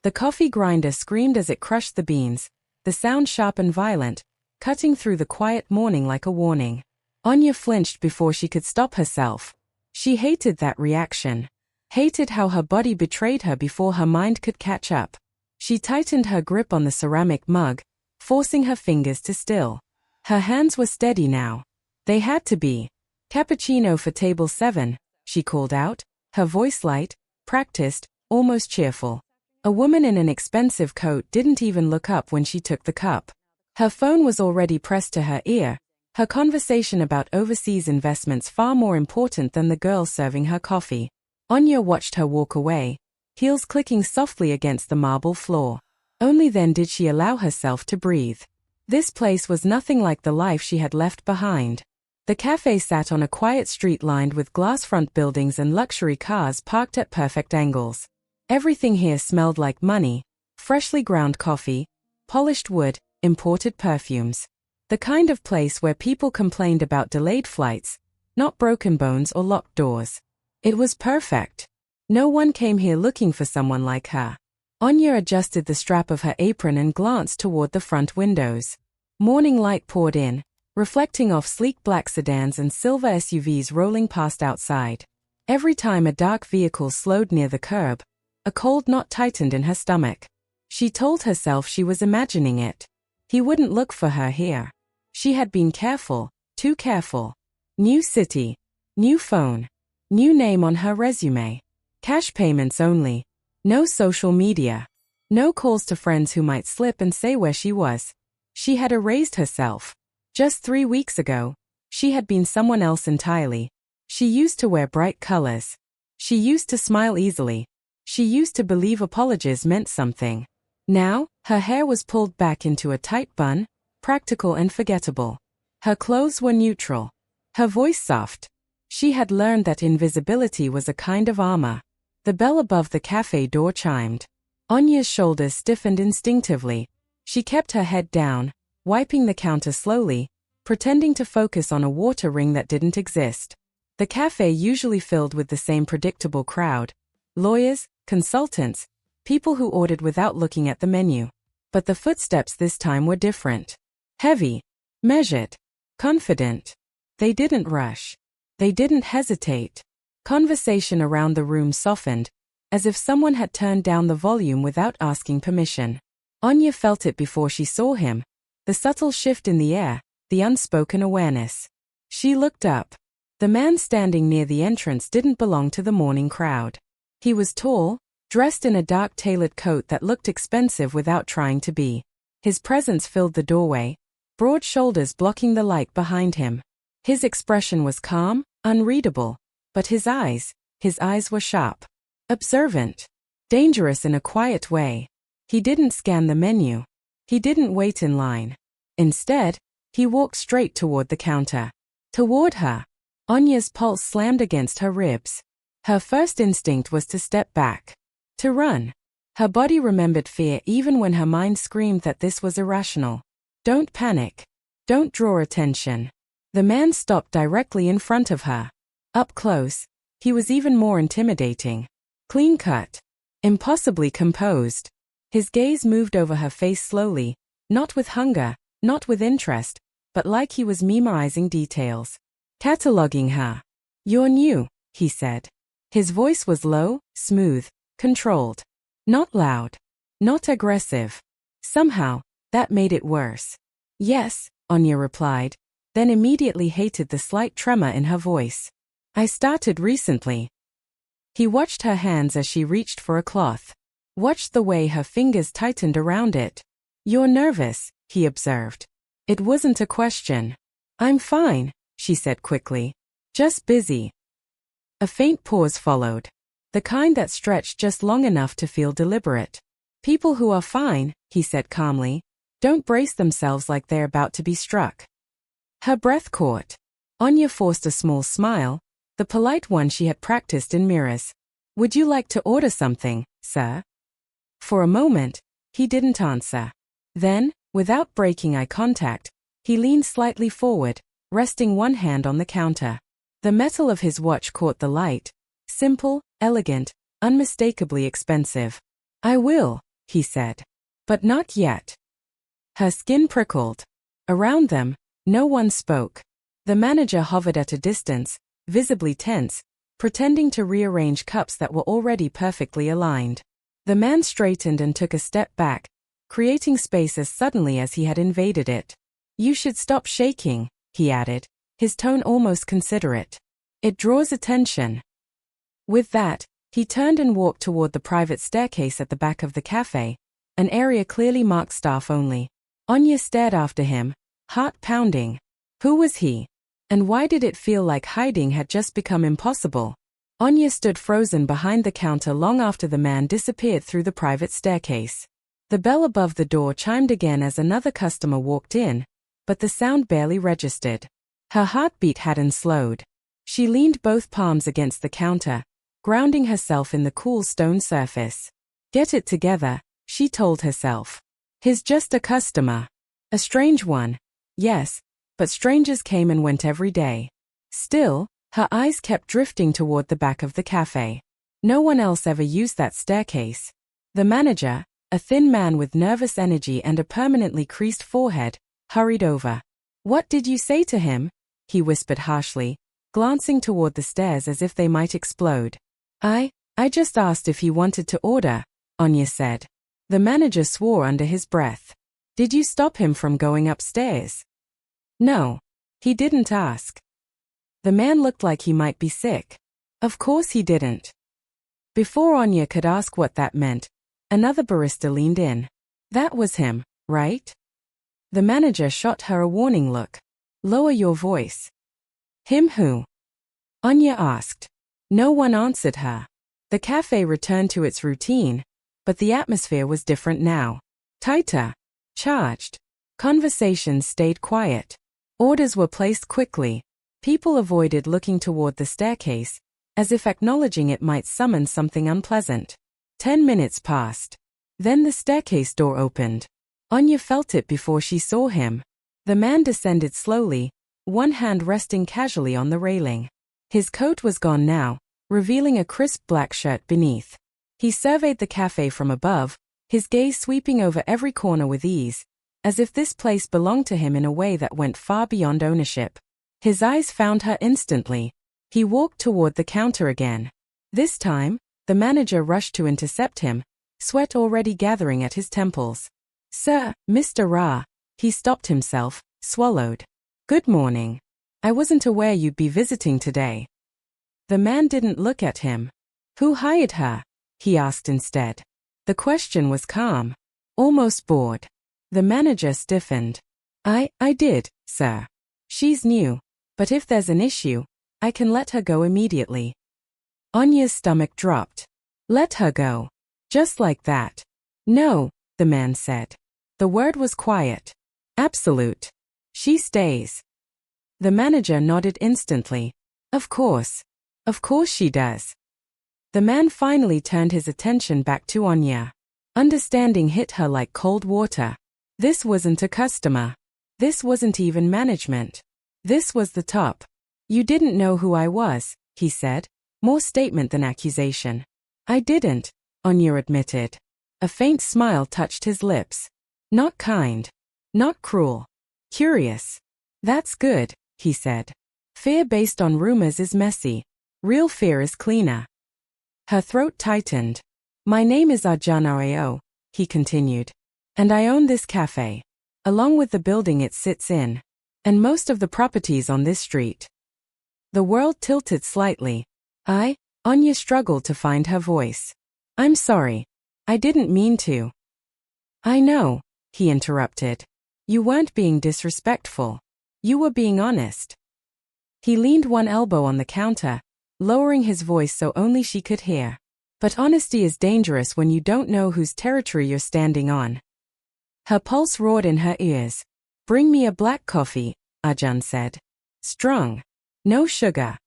The coffee grinder screamed as it crushed the beans, the sound sharp and violent, cutting through the quiet morning like a warning. Anya flinched before she could stop herself. She hated that reaction. Hated how her body betrayed her before her mind could catch up. She tightened her grip on the ceramic mug, forcing her fingers to still. Her hands were steady now. They had to be. "Cappuccino for table 7, she called out, her voice light, practiced, almost cheerful. A woman in an expensive coat didn't even look up when she took the cup. Her phone was already pressed to her ear, her conversation about overseas investments far more important than the girl serving her coffee. Anya watched her walk away, heels clicking softly against the marble floor. Only then did she allow herself to breathe. This place was nothing like the life she had left behind. The cafe sat on a quiet street lined with glass front buildings and luxury cars parked at perfect angles. Everything here smelled like money, freshly ground coffee, polished wood, imported perfumes. The kind of place where people complained about delayed flights, not broken bones or locked doors. It was perfect. No one came here looking for someone like her. Anya adjusted the strap of her apron and glanced toward the front windows. Morning light poured in, reflecting off sleek black sedans and silver SUVs rolling past outside. Every time a dark vehicle slowed near the curb, a cold knot tightened in her stomach. She told herself she was imagining it. He wouldn't look for her here. She had been careful, too careful. New city, new phone, new name on her resume. Cash payments only. No social media. No calls to friends who might slip and say where she was. She had erased herself. Just 3 weeks ago, she had been someone else entirely. She used to wear bright colors. She used to smile easily. She used to believe apologies meant something. Now, her hair was pulled back into a tight bun, practical and forgettable. Her clothes were neutral. Her voice soft. She had learned that invisibility was a kind of armor. The bell above the cafe door chimed. Anya's shoulders stiffened instinctively. She kept her head down, wiping the counter slowly, pretending to focus on a water ring that didn't exist. The cafe usually filled with the same predictable crowd. Lawyers, consultants, people who ordered without looking at the menu. But the footsteps this time were different. Heavy, measured, confident. They didn't rush. They didn't hesitate. Conversation around the room softened, as if someone had turned down the volume without asking permission. Anya felt it before she saw him. The subtle shift in the air, the unspoken awareness. She looked up. The man standing near the entrance didn't belong to the morning crowd. He was tall, dressed in a dark tailored coat that looked expensive without trying to be. His presence filled the doorway, broad shoulders blocking the light behind him. His expression was calm, unreadable, but his eyes were sharp, observant, dangerous in a quiet way. He didn't scan the menu. He didn't wait in line. Instead, he walked straight toward the counter. Toward her. Anya's pulse slammed against her ribs. Her first instinct was to step back. To run. Her body remembered fear even when her mind screamed that this was irrational. Don't panic. Don't draw attention. The man stopped directly in front of her. Up close, he was even more intimidating. Clean-cut. Impossibly composed. His gaze moved over her face slowly, not with hunger, not with interest, but like he was memorizing details. Cataloging her. "You're new," he said. His voice was low, smooth, controlled. Not loud. Not aggressive. Somehow, that made it worse. "Yes," Anya replied, then immediately hated the slight tremor in her voice. "I started recently." He watched her hands as she reached for a cloth. Watched the way her fingers tightened around it. "You're nervous," he observed. It wasn't a question. "I'm fine," she said quickly. "Just busy." A faint pause followed. The kind that stretched just long enough to feel deliberate. "People who are fine," he said calmly, "don't brace themselves like they're about to be struck." Her breath caught. Anya forced a small smile, the polite one she had practiced in mirrors. "Would you like to order something, sir?" For a moment, he didn't answer. Then, without breaking eye contact, he leaned slightly forward, resting one hand on the counter. The metal of his watch caught the light. Simple, elegant, unmistakably expensive. "I will," he said. But not yet. Her skin prickled. Around them, no one spoke. The manager hovered at a distance, visibly tense, pretending to rearrange cups that were already perfectly aligned. The man straightened and took a step back, creating space as suddenly as he had invaded it. You should stop shaking, he added, his tone almost considerate. It draws attention. With that, he turned and walked toward the private staircase at the back of the cafe, an area clearly marked staff only. Anya stared after him, heart pounding. Who was he? And why did it feel like hiding had just become impossible? Anya stood frozen behind the counter long after the man disappeared through the private staircase. The bell above the door chimed again as another customer walked in, but the sound barely registered. Her heartbeat hadn't slowed. She leaned both palms against the counter, grounding herself in the cool stone surface. Get it together, she told herself. He's just a customer. A strange one. Yes, but strangers came and went every day. Still, her eyes kept drifting toward the back of the cafe. No one else ever used that staircase. The manager, a thin man with nervous energy and a permanently creased forehead, hurried over. What did you say to him? He whispered harshly, glancing toward the stairs as if they might explode. I just asked if he wanted to order, Anya said. The manager swore under his breath. Did you stop him from going upstairs? No. He didn't ask. The man looked like he might be sick. Of course he didn't. Before Anya could ask what that meant, another barista leaned in. That was him, right? The manager shot her a warning look. Lower your voice. Him who? Anya asked. No one answered her. The cafe returned to its routine, but the atmosphere was different now. Tighter. Charged. Conversations stayed quiet. Orders were placed quickly. People avoided looking toward the staircase, as if acknowledging it might summon something unpleasant. 10 minutes passed. Then the staircase door opened. Anya felt it before she saw him. The man descended slowly, one hand resting casually on the railing. His coat was gone now, revealing a crisp black shirt beneath. He surveyed the cafe from above, his gaze sweeping over every corner with ease, as if this place belonged to him in a way that went far beyond ownership. His eyes found her instantly. He walked toward the counter again. This time, the manager rushed to intercept him, sweat already gathering at his temples. Sir, Mr. Ra. He stopped himself, swallowed. Good morning. I wasn't aware you'd be visiting today. The man didn't look at him. Who hired her? He asked instead. The question was calm, almost bored. The manager stiffened. I did, sir. She's new, but if there's an issue, I can let her go immediately. Anya's stomach dropped. Let her go. Just like that. No, the man said. The word was quiet. Absolute. She stays. The manager nodded instantly. Of course. Of course she does. The man finally turned his attention back to Anya. Understanding hit her like cold water. This wasn't a customer. This wasn't even management. This was the top. You didn't know who I was, he said, more statement than accusation. I didn't, Anya admitted. A faint smile touched his lips. Not kind. Not cruel. Curious. That's good, he said. Fear based on rumors is messy. Real fear is cleaner. Her throat tightened. My name is Arjun Rao, he continued. And I own this cafe, along with the building it sits in, and most of the properties on this street. The world tilted slightly. Anya struggled to find her voice. I'm sorry. I didn't mean to. I know, he interrupted. You weren't being disrespectful. You were being honest. He leaned one elbow on the counter, lowering his voice so only she could hear. But honesty is dangerous when you don't know whose territory you're standing on. Her pulse roared in her ears. Bring me a black coffee, Arjun said. Strong. No sugar.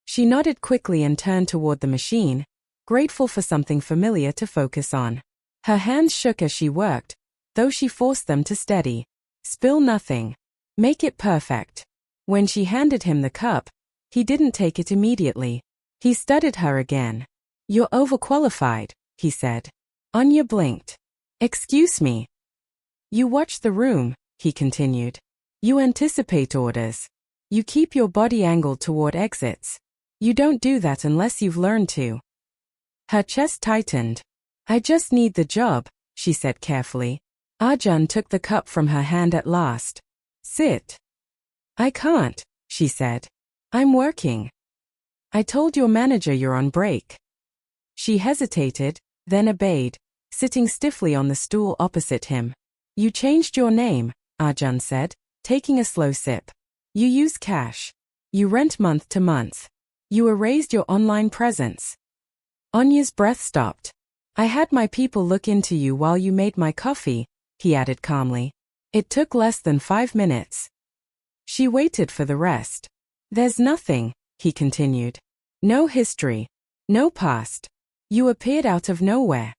She nodded quickly and turned toward the machine, grateful for something familiar to focus on. Her hands shook as she worked, though she forced them to steady. Spill nothing. Make it perfect. When she handed him the cup, he didn't take it immediately. He studied her again. You're overqualified, he said. Anya blinked. Excuse me. You watch the room, he continued. You anticipate orders. You keep your body angled toward exits. You don't do that unless you've learned to. Her chest tightened. I just need the job, she said carefully. Arjun took the cup from her hand at last. Sit. I can't, she said. I'm working. I told your manager you're on break. She hesitated, then obeyed, sitting stiffly on the stool opposite him. You changed your name, Arjun said, taking a slow sip. You use cash. You rent month to month. You erased your online presence. Anya's breath stopped. I had my people look into you while you made my coffee, he added calmly. It took less than 5 minutes. She waited for the rest. There's nothing, he continued. No history. No past. You appeared out of nowhere.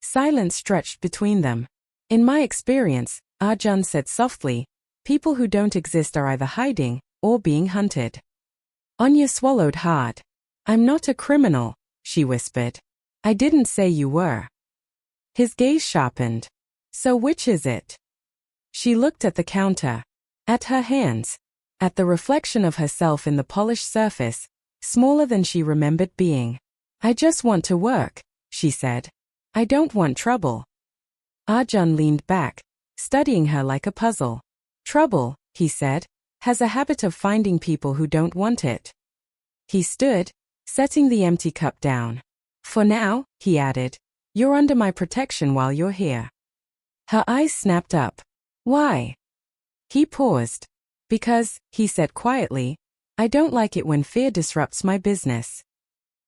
Silence stretched between them. In my experience, Arjun said softly, people who don't exist are either hiding or being hunted. Anya swallowed hard. I'm not a criminal, she whispered. I didn't say you were. His gaze sharpened. So which is it? She looked at the counter. At her hands. At the reflection of herself in the polished surface, smaller than she remembered being. I just want to work, she said. I don't want trouble. Arjun leaned back, studying her like a puzzle. Trouble, he said, has a habit of finding people who don't want it. He stood, setting the empty cup down. For now, he added, you're under my protection while you're here. Her eyes snapped up. Why? He paused. Because, he said quietly, I don't like it when fear disrupts my business.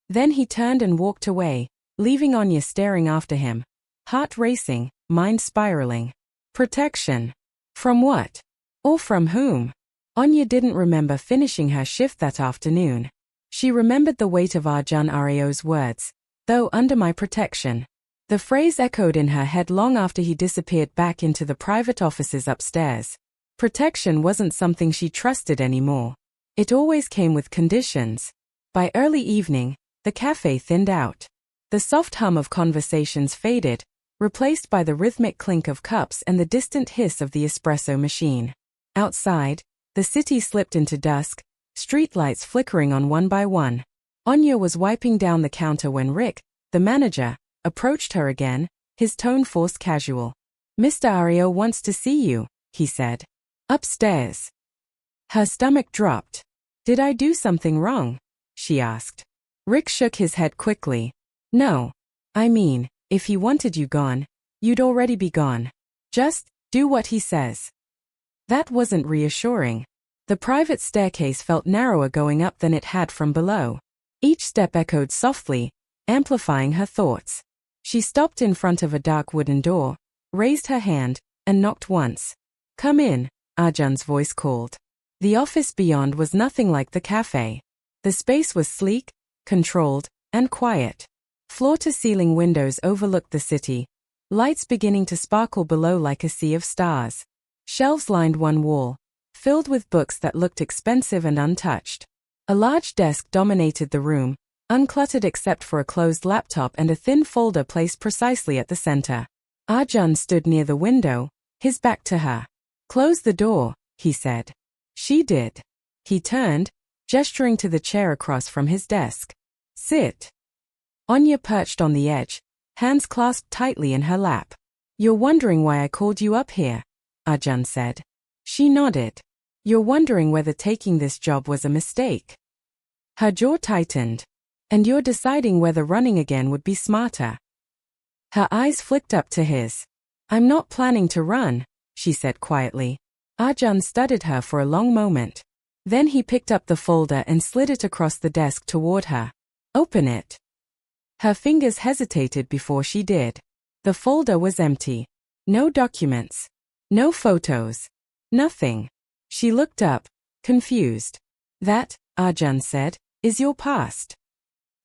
Then he turned and walked away, leaving Anya staring after him. Heart racing, mind spiraling. Protection. From what? Or from whom? Anya didn't remember finishing her shift that afternoon. She remembered the weight of Arjun Arya's words, though under my protection. The phrase echoed in her head long after he disappeared back into the private offices upstairs. Protection wasn't something she trusted anymore. It always came with conditions. By early evening, the cafe thinned out. The soft hum of conversations faded, replaced by the rhythmic clink of cups and the distant hiss of the espresso machine. Outside, the city slipped into dusk, streetlights flickering on one by one. Anya was wiping down the counter when Rick, the manager, approached her again, his tone forced casual. Mr. Arya wants to see you, he said. Upstairs. Her stomach dropped. Did I do something wrong? She asked. Rick shook his head quickly. No. I mean, if he wanted you gone, you'd already be gone. Just do what he says. That wasn't reassuring. The private staircase felt narrower going up than it had from below. Each step echoed softly, amplifying her thoughts. She stopped in front of a dark wooden door, raised her hand, and knocked once. Come in, Arjun's voice called. The office beyond was nothing like the cafe. The space was sleek, controlled, and quiet. Floor-to-ceiling windows overlooked the city, lights beginning to sparkle below like a sea of stars. Shelves lined one wall, filled with books that looked expensive and untouched. A large desk dominated the room, uncluttered except for a closed laptop and a thin folder placed precisely at the center. Arjun stood near the window, his back to her. Close the door, he said. She did. He turned, gesturing to the chair across from his desk. Sit. Anya perched on the edge, hands clasped tightly in her lap. You're wondering why I called you up here, Arjun said. She nodded. You're wondering whether taking this job was a mistake. Her jaw tightened. And you're deciding whether running again would be smarter. Her eyes flicked up to his. I'm not planning to run, she said quietly. Arjun studied her for a long moment. Then he picked up the folder and slid it across the desk toward her. Open it. Her fingers hesitated before she did. The folder was empty. No documents. No photos. Nothing. She looked up, confused. That, Arjun said, is your past.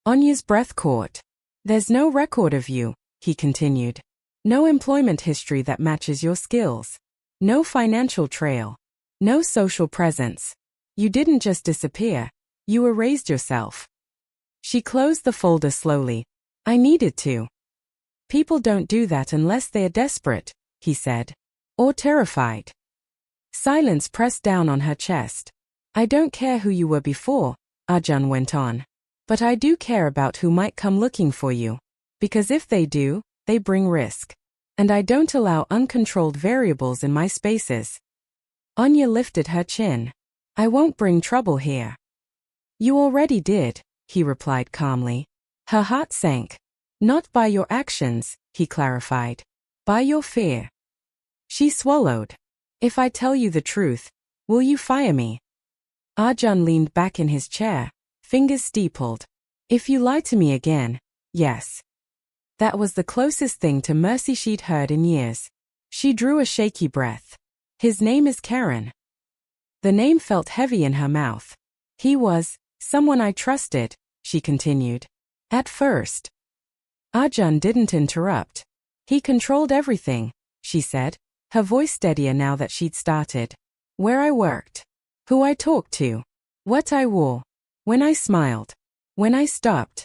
Anya's breath caught. There's no record of you, he continued. No employment history that matches your skills. No financial trail. No social presence. You didn't just disappear. You erased yourself. She closed the folder slowly. I needed to. People don't do that unless they are desperate, he said. Or terrified. Silence pressed down on her chest. I don't care who you were before, Arjun went on. But I do care about who might come looking for you. Because if they do, they bring risk. And I don't allow uncontrolled variables in my spaces. Anya lifted her chin. I won't bring trouble here. You already did, he replied calmly. Her heart sank. Not by your actions, he clarified. By your fear. She swallowed. If I tell you the truth, will you fire me? Arjun leaned back in his chair, fingers steepled. If you lie to me again, yes. That was the closest thing to mercy she'd heard in years. She drew a shaky breath. His name is Karen. The name felt heavy in her mouth. He was someone I trusted, she continued. At first. Arjun didn't interrupt. He controlled everything, she said, her voice steadier now that she'd started. Where I worked. Who I talked to. What I wore. When I smiled. When I stopped.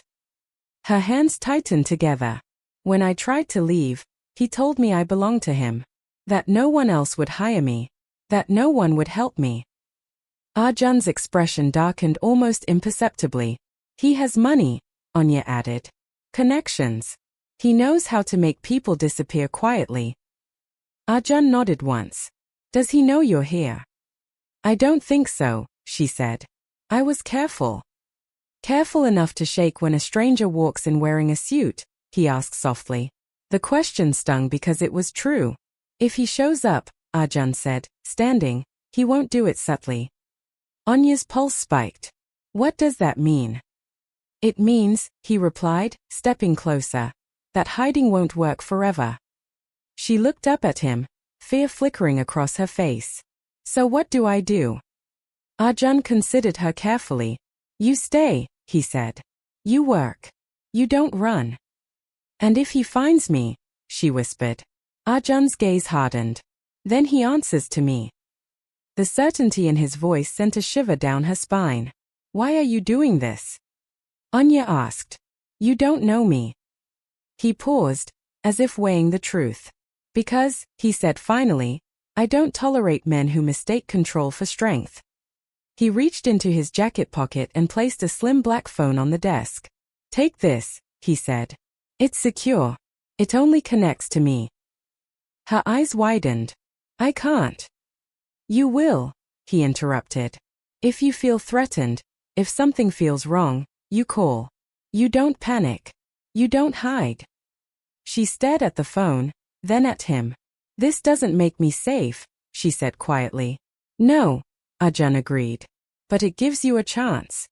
Her hands tightened together. When I tried to leave, he told me I belonged to him. That no one else would hire me. That no one would help me. Arjun's expression darkened almost imperceptibly. He has money, Anya added. Connections. He knows how to make people disappear quietly. Arjun nodded once. Does he know you're here? I don't think so, she said. I was careful. Careful enough to shake when a stranger walks in wearing a suit, he asked softly. The question stung because it was true. If he shows up, Arjun said, standing, he won't do it subtly. Anya's pulse spiked. What does that mean? It means, he replied, stepping closer, that hiding won't work forever. She looked up at him, fear flickering across her face. So what do I do? Arjun considered her carefully. You stay, he said. You work. You don't run. And if he finds me, she whispered. Arjun's gaze hardened. Then he answers to me. The certainty in his voice sent a shiver down her spine. Why are you doing this? Anya asked. You don't know me. He paused, as if weighing the truth. Because, he said finally, I don't tolerate men who mistake control for strength. He reached into his jacket pocket and placed a slim black phone on the desk. Take this, he said. It's secure. It only connects to me. Her eyes widened. I can't. You will, he interrupted. If you feel threatened, if something feels wrong, you call. You don't panic. You don't hide. She stared at the phone, then at him. This doesn't make me safe, she said quietly. No, Arjun agreed. But it gives you a chance.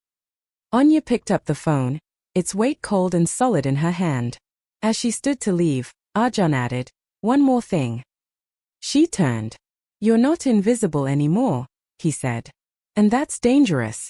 Anya picked up the phone, its weight cold and solid in her hand. As she stood to leave, Arjun added, one more thing. She turned. You're not invisible anymore, he said. And that's dangerous.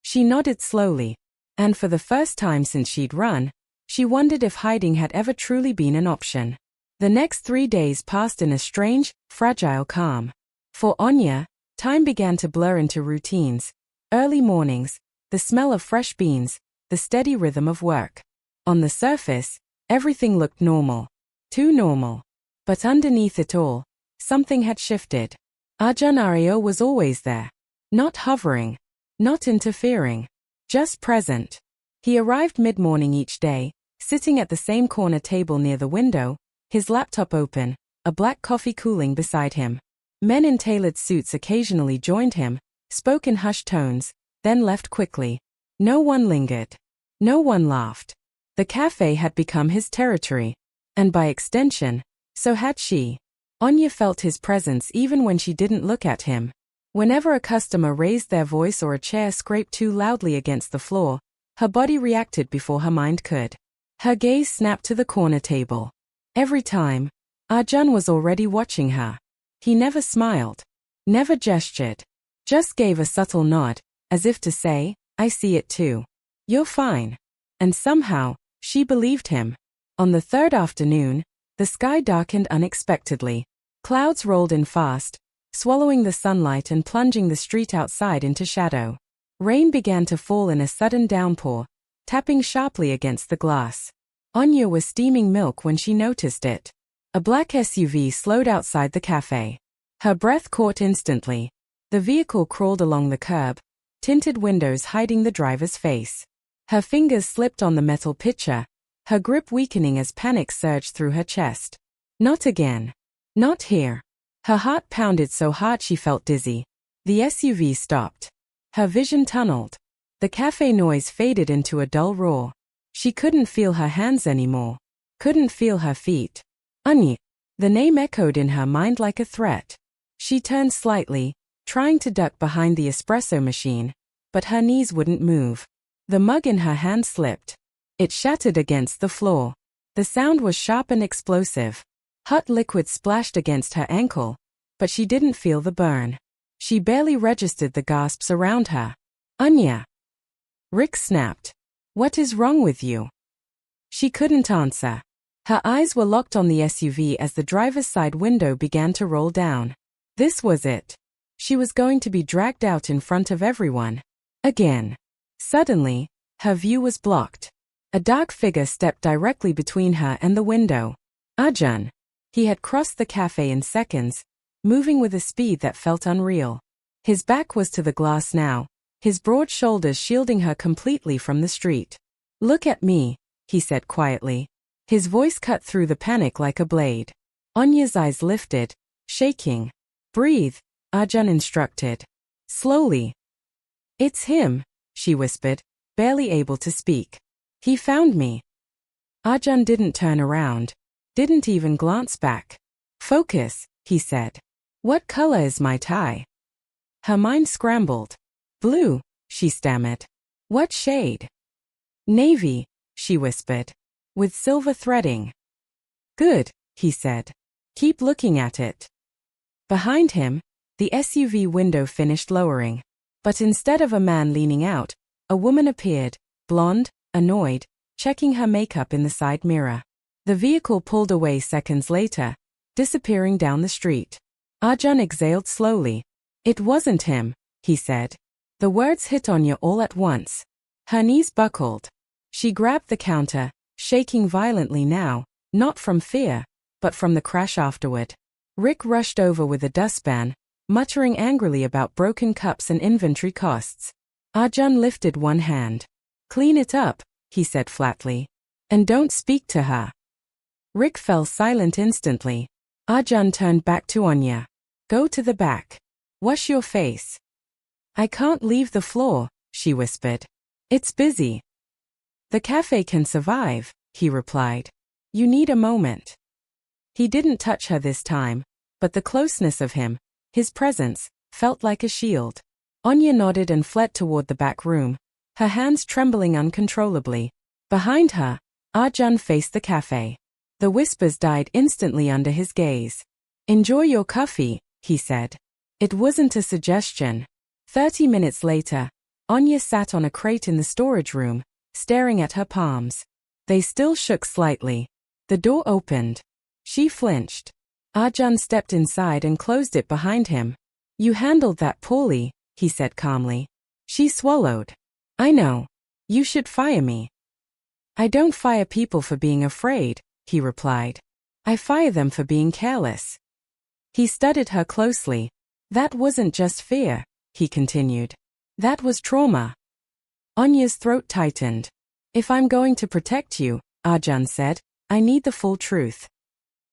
She nodded slowly, and for the first time since she'd run, she wondered if hiding had ever truly been an option. The next 3 days passed in a strange, fragile calm. For Anya, time began to blur into routines. Early mornings, the smell of fresh beans, the steady rhythm of work. On the surface, everything looked normal. Too normal. But underneath it all, something had shifted. Arjun Aryo was always there. Not hovering. Not interfering. Just present. He arrived mid-morning each day, sitting at the same corner table near the window, his laptop open, a black coffee cooling beside him. Men in tailored suits occasionally joined him, spoke in hushed tones, then left quickly. No one lingered. No one laughed. The cafe had become his territory. And by extension, so had she. Anya felt his presence even when she didn't look at him. Whenever a customer raised their voice or a chair scraped too loudly against the floor, her body reacted before her mind could. Her gaze snapped to the corner table. Every time, Arjun was already watching her. He never smiled. Never gestured. Just gave a subtle nod, as if to say, I see it too. You're fine. And somehow, she believed him. On the third afternoon, the sky darkened unexpectedly. Clouds rolled in fast, swallowing the sunlight and plunging the street outside into shadow. Rain began to fall in a sudden downpour, tapping sharply against the glass. Anya was steaming milk when she noticed it. A black SUV slowed outside the cafe. Her breath caught instantly. The vehicle crawled along the curb, tinted windows hiding the driver's face. Her fingers slipped on the metal pitcher, her grip weakening as panic surged through her chest. Not again. Not here. Her heart pounded so hard she felt dizzy. The SUV stopped. Her vision tunneled. The cafe noise faded into a dull roar. She couldn't feel her hands anymore. Couldn't feel her feet. Anya. The name echoed in her mind like a threat. She turned slightly, trying to duck behind the espresso machine, but her knees wouldn't move. The mug in her hand slipped. It shattered against the floor. The sound was sharp and explosive. Hot liquid splashed against her ankle, but she didn't feel the burn. She barely registered the gasps around her. Anya! Rick snapped. What is wrong with you? She couldn't answer. Her eyes were locked on the SUV as the driver's side window began to roll down. This was it. She was going to be dragged out in front of everyone. Again. Suddenly, her view was blocked. A dark figure stepped directly between her and the window. Arjun. He had crossed the cafe in seconds, moving with a speed that felt unreal. His back was to the glass now, his broad shoulders shielding her completely from the street. Look at me, he said quietly. His voice cut through the panic like a blade. Anya's eyes lifted, shaking. Breathe, Arjun instructed. Slowly. It's him, she whispered, barely able to speak. He found me. Arjun didn't turn around, didn't even glance back. Focus, he said. What color is my tie? Her mind scrambled. Blue, she stammered. What shade? Navy, she whispered. With silver threading. Good, he said. Keep looking at it. Behind him, the SUV window finished lowering. But instead of a man leaning out, a woman appeared, blonde, annoyed, checking her makeup in the side mirror. The vehicle pulled away seconds later, disappearing down the street. Arjun exhaled slowly. It wasn't him, he said. The words hit Anya all at once. Her knees buckled. She grabbed the counter, shaking violently now, not from fear, but from the crash afterward. Rick rushed over with a dustpan, muttering angrily about broken cups and inventory costs. Arjun lifted one hand. Clean it up, he said flatly. And don't speak to her. Rick fell silent instantly. Arjun turned back to Anya. Go to the back. Wash your face. I can't leave the floor, she whispered. It's busy. The cafe can survive, he replied. You need a moment. He didn't touch her this time, but the closeness of him, his presence, felt like a shield. Anya nodded and fled toward the back room, her hands trembling uncontrollably. Behind her, Arjun faced the cafe. The whispers died instantly under his gaze. Enjoy your coffee, he said. It wasn't a suggestion. 30 minutes later, Anya sat on a crate in the storage room, staring at her palms. They still shook slightly. The door opened. She flinched. Arjun stepped inside and closed it behind him. You handled that poorly, he said calmly. She swallowed. I know. You should fire me. I don't fire people for being afraid, he replied. I fire them for being careless. He studied her closely. That wasn't just fear, he continued. That was trauma. Anya's throat tightened. If I'm going to protect you, Arjun said, I need the full truth.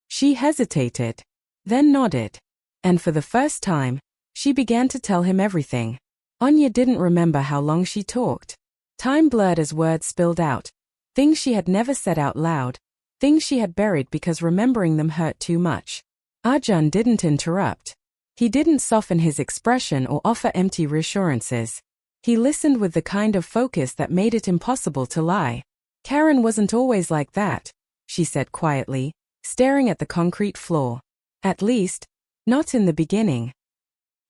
She hesitated, then nodded. And for the first time, she began to tell him everything. Anya didn't remember how long she talked. Time blurred as words spilled out. Things she had never said out loud. Things she had buried because remembering them hurt too much. Arjun didn't interrupt. He didn't soften his expression or offer empty reassurances. He listened with the kind of focus that made it impossible to lie. Karen wasn't always like that, she said quietly, staring at the concrete floor. At least, not in the beginning.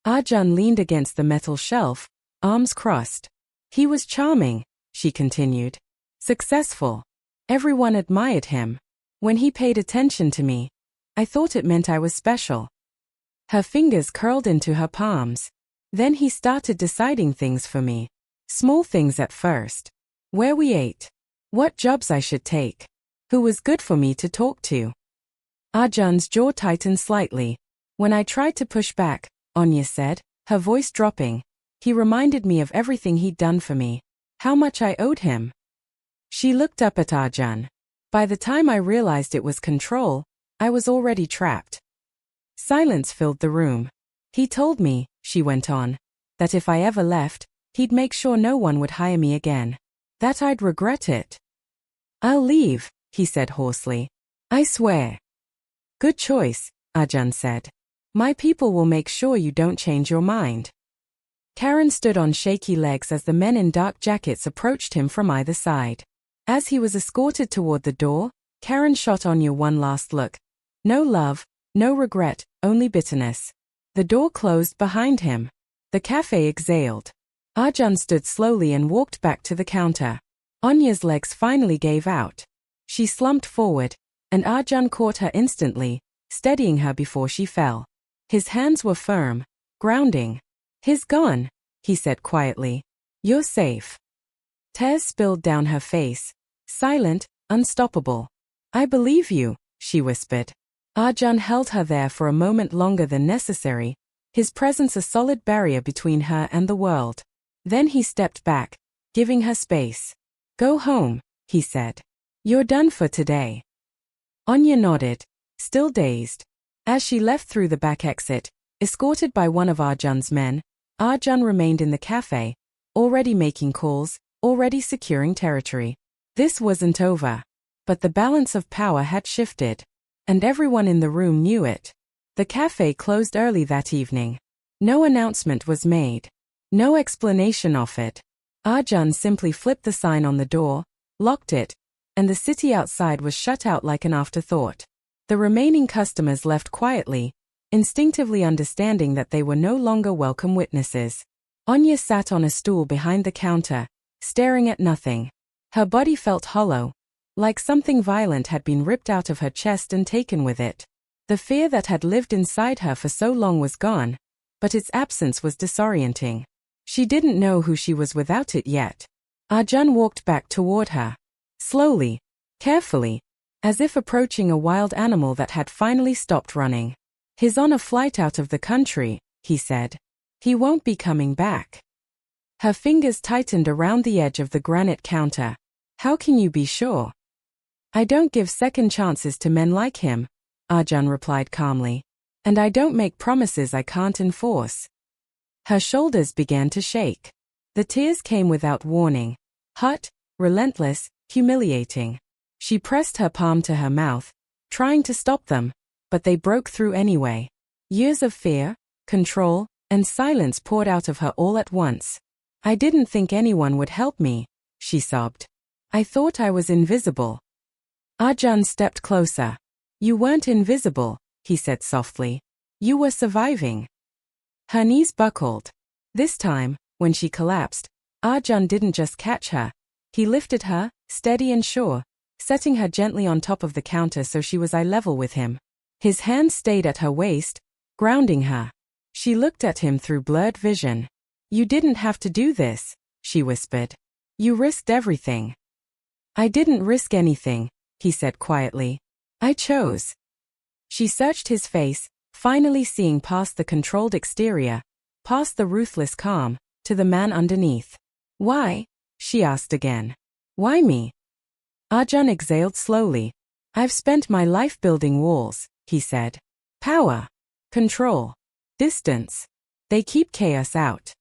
Arjun leaned against the metal shelf, arms crossed. He was charming, she continued. Successful. Everyone admired him. When he paid attention to me, I thought it meant I was special. Her fingers curled into her palms. Then he started deciding things for me. Small things at first. Where we ate. What jobs I should take. Who was good for me to talk to? Arjun's jaw tightened slightly. When I tried to push back, Anya said, her voice dropping, he reminded me of everything he'd done for me. How much I owed him. She looked up at Arjun. By the time I realized it was control, I was already trapped. Silence filled the room. He told me, she went on, that if I ever left, he'd make sure no one would hire me again. That I'd regret it. I'll leave, he said hoarsely. I swear. Good choice, Arjun said. My people will make sure you don't change your mind. Karen stood on shaky legs as the men in dark jackets approached him from either side. As he was escorted toward the door, Karen shot Anya one last look. No love, no regret, only bitterness. The door closed behind him. The cafe exhaled. Arjun stood slowly and walked back to the counter. Anya's legs finally gave out. She slumped forward, and Arjun caught her instantly, steadying her before she fell. His hands were firm, grounding. He's gone, he said quietly. You're safe. Tears spilled down her face, silent, unstoppable. I believe you, she whispered. Arjun held her there for a moment longer than necessary, his presence a solid barrier between her and the world. Then he stepped back, giving her space. Go home, he said. You're done for today. Anya nodded, still dazed. As she left through the back exit, escorted by one of Arjun's men, Arjun remained in the cafe, already making calls, already securing territory. This wasn't over. But the balance of power had shifted. And everyone in the room knew it. The cafe closed early that evening. No announcement was made. No explanation offered. Arjun simply flipped the sign on the door, locked it, and the city outside was shut out like an afterthought. The remaining customers left quietly, instinctively understanding that they were no longer welcome witnesses. Anya sat on a stool behind the counter, staring at nothing. Her body felt hollow, like something violent had been ripped out of her chest and taken with it. The fear that had lived inside her for so long was gone, but its absence was disorienting. She didn't know who she was without it yet. Arjun walked back toward her. Slowly, carefully, as if approaching a wild animal that had finally stopped running. He's on a flight out of the country, he said. He won't be coming back. Her fingers tightened around the edge of the granite counter. How can you be sure? I don't give second chances to men like him, Arjun replied calmly. And I don't make promises I can't enforce. Her shoulders began to shake. The tears came without warning. Hot, relentless, humiliating. She pressed her palm to her mouth, trying to stop them, but they broke through anyway. Years of fear, control, and silence poured out of her all at once. I didn't think anyone would help me, she sobbed. I thought I was invisible. Arjun stepped closer. You weren't invisible, he said softly. You were surviving. Her knees buckled. This time, when she collapsed, Arjun didn't just catch her. He lifted her, steady and sure, setting her gently on top of the counter so she was eye level with him. His hand stayed at her waist, grounding her. She looked at him through blurred vision. You didn't have to do this, she whispered. You risked everything. I didn't risk anything, he said quietly. I chose. She searched his face, finally seeing past the controlled exterior, past the ruthless calm, to the man underneath. Why? She asked again. Why me? Arjun exhaled slowly. I've spent my life building walls, he said. Power. Control. Distance. They keep chaos out.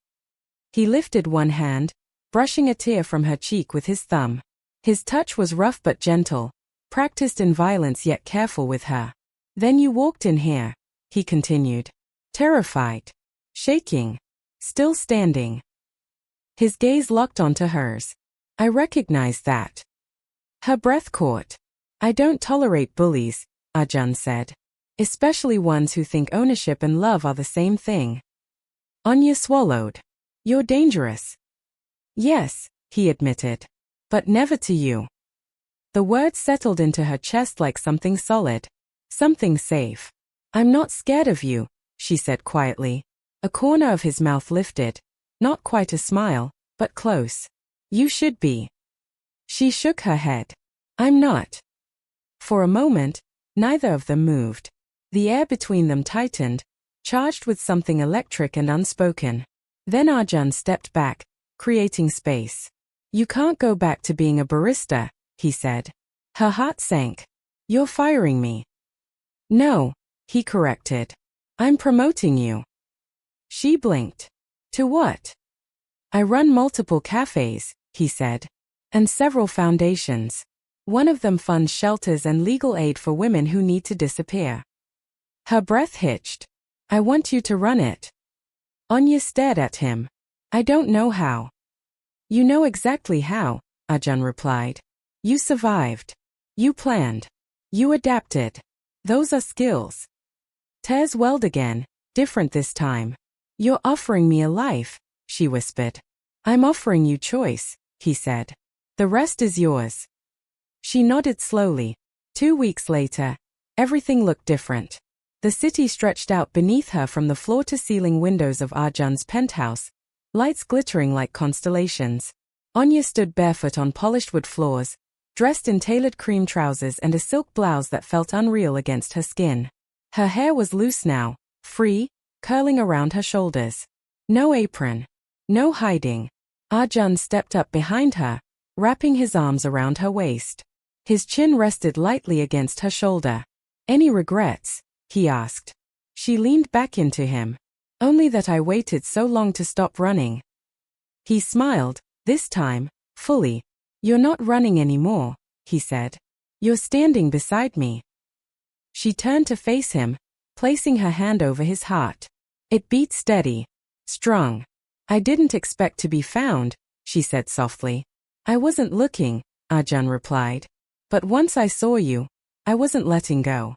He lifted one hand, brushing a tear from her cheek with his thumb. His touch was rough but gentle, practiced in violence yet careful with her. Then you walked in here, he continued. Terrified. Shaking. Still standing. His gaze locked onto hers. I recognized that. Her breath caught. I don't tolerate bullies, Arjun said. Especially ones who think ownership and love are the same thing. Anya swallowed. You're dangerous. Yes, he admitted. But never to you. The words settled into her chest like something solid. Something safe. I'm not scared of you, she said quietly. A corner of his mouth lifted. Not quite a smile, but close. You should be. She shook her head. I'm not. For a moment, neither of them moved. The air between them tightened, charged with something electric and unspoken. Then Arjun stepped back, creating space. "You can't go back to being a barista," he said. Her heart sank. "You're firing me." "No," he corrected. "I'm promoting you." She blinked. "To what?" "I run multiple cafes," he said. "And several foundations. One of them funds shelters and legal aid for women who need to disappear." Her breath hitched. "I want you to run it." Anya stared at him. "I don't know how." "You know exactly how," Arjun replied. "You survived. You planned. You adapted. Those are skills." Tears welled again, different this time. "You're offering me a life," she whispered. "I'm offering you choice," he said. "The rest is yours." She nodded slowly. 2 weeks later, everything looked different. The city stretched out beneath her from the floor-to-ceiling windows of Arjun's penthouse, lights glittering like constellations. Anya stood barefoot on polished wood floors, dressed in tailored cream trousers and a silk blouse that felt unreal against her skin. Her hair was loose now, free, curling around her shoulders. No apron. No hiding. Arjun stepped up behind her, wrapping his arms around her waist. His chin rested lightly against her shoulder. "Any regrets?" he asked. She leaned back into him. "Only that I waited so long to stop running." He smiled, this time, fully. "You're not running anymore," he said. "You're standing beside me." She turned to face him, placing her hand over his heart. It beat steady. Strong. "I didn't expect to be found," she said softly. "I wasn't looking," Arjun replied. "But once I saw you, I wasn't letting go."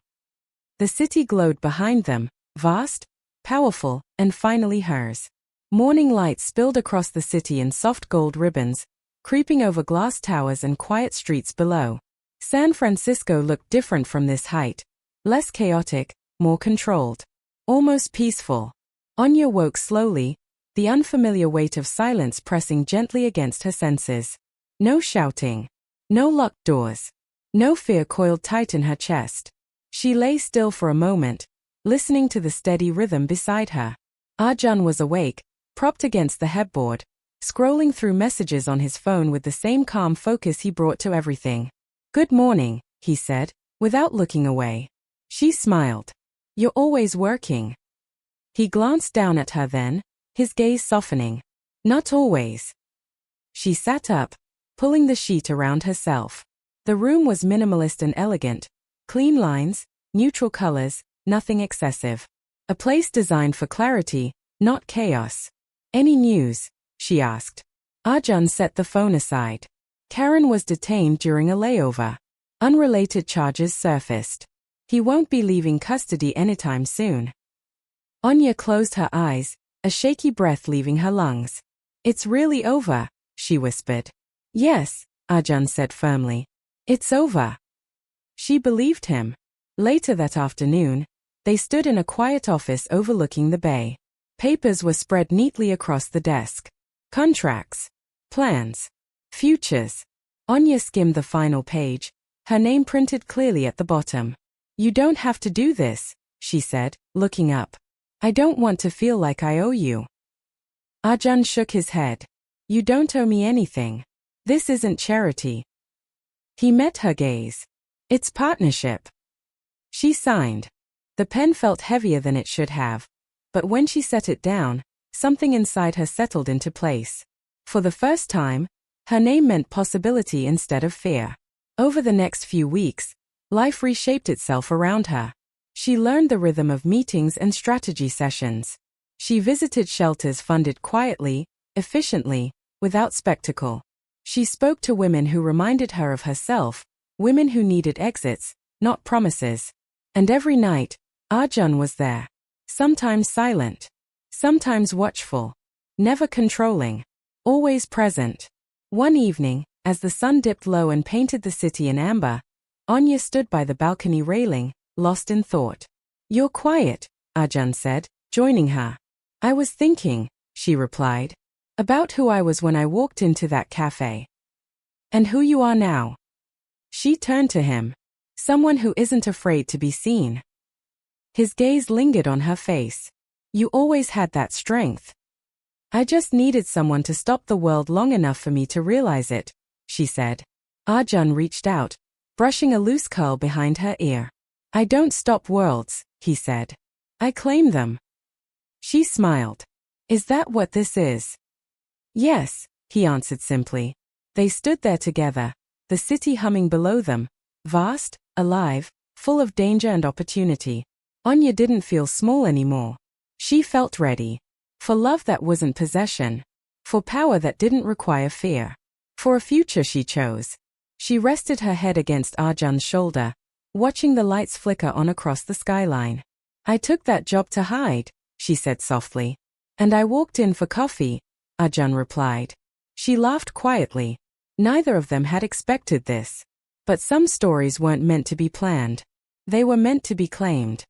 The city glowed behind them, vast, powerful, and finally hers. Morning light spilled across the city in soft gold ribbons, creeping over glass towers and quiet streets below. San Francisco looked different from this height, less chaotic, more controlled. Almost peaceful. Anya woke slowly, the unfamiliar weight of silence pressing gently against her senses. No shouting. No locked doors. No fear coiled tight in her chest. She lay still for a moment, listening to the steady rhythm beside her. Arjun was awake, propped against the headboard, scrolling through messages on his phone with the same calm focus he brought to everything. "Good morning," he said, without looking away. She smiled. "You're always working." He glanced down at her then, his gaze softening. "Not always." She sat up, pulling the sheet around herself. The room was minimalist and elegant. Clean lines, neutral colors, nothing excessive. A place designed for clarity, not chaos. "Any news?" she asked. Arjun set the phone aside. Karen was detained during a layover. Unrelated charges surfaced. He won't be leaving custody anytime soon. Anya closed her eyes, a shaky breath leaving her lungs. "It's really over," she whispered. "Yes," Arjun said firmly. "It's over." She believed him. Later that afternoon, they stood in a quiet office overlooking the bay. Papers were spread neatly across the desk. Contracts. Plans. Futures. Anya skimmed the final page, her name printed clearly at the bottom. "You don't have to do this," she said, looking up. "I don't want to feel like I owe you." Arjun shook his head. "You don't owe me anything. This isn't charity." He met her gaze. "It's partnership." She signed. The pen felt heavier than it should have, but when she set it down, something inside her settled into place. For the first time, her name meant possibility instead of fear. Over the next few weeks, life reshaped itself around her. She learned the rhythm of meetings and strategy sessions. She visited shelters funded quietly, efficiently, without spectacle. She spoke to women who reminded her of herself, women who needed exits, not promises. And every night, Arjun was there. Sometimes silent. Sometimes watchful. Never controlling. Always present. One evening, as the sun dipped low and painted the city in amber, Anya stood by the balcony railing, lost in thought. "You're quiet," Arjun said, joining her. "I was thinking," she replied, "about who I was when I walked into that cafe. And who you are now." She turned to him. Someone who isn't afraid to be seen. His gaze lingered on her face. You always had that strength. I just needed someone to stop the world long enough for me to realize it, she said. Arjun reached out, brushing a loose curl behind her ear. I don't stop worlds, he said. I claim them. She smiled. Is that what this is? Yes, he answered simply. They stood there together, the city humming below them, vast, alive, full of danger and opportunity. Anya didn't feel small anymore. She felt ready. For love that wasn't possession. For power that didn't require fear. For a future she chose. She rested her head against Arjun's shoulder, watching the lights flicker on across the skyline. I took that job to hide, she said softly. And I walked in for coffee, Arjun replied. She laughed quietly. Neither of them had expected this. But some stories weren't meant to be planned. They were meant to be claimed.